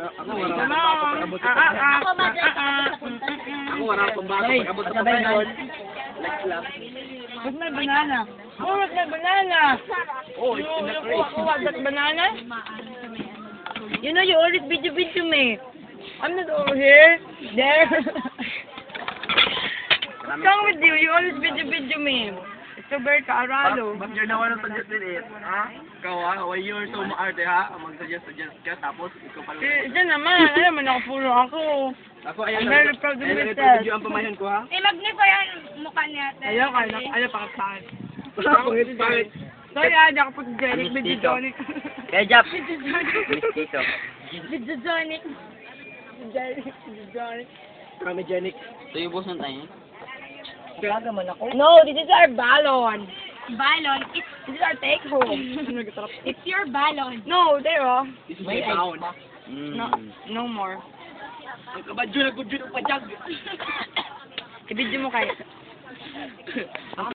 Ako wala akong bata pag-abot sa pagkaon. What's my banana? Oh, what's my banana? Oh, it's in the crate. What's that banana? You know, you always video me. I'm not over here. There. What's wrong with you? You always video me. It's so very kaaralo. But you're the one who suggested it. Ha? Ikaw ha? Why you're so maarte ha? Mag-suggest ka tapos ikaw pala. Diyan naman. Alam mo, nakapuro ako. Ako ayan. I'm very proud of Ayan, myself. video ang pamayan ko ha? Magnify ang mukha niya. Ayaw pa kasahan. Bakit? Sorry, di ako photogenic. Videogenic. Kaya Jap. Videogenic. Videogenic. Kamigenic. So yung boss ng tayo. No, this is our ballon. Balon. This is our take home. It's your balon. No, there oh. This is my town. No more. Ang kabadyo na gudyo ng pajag. I-video mo kayo.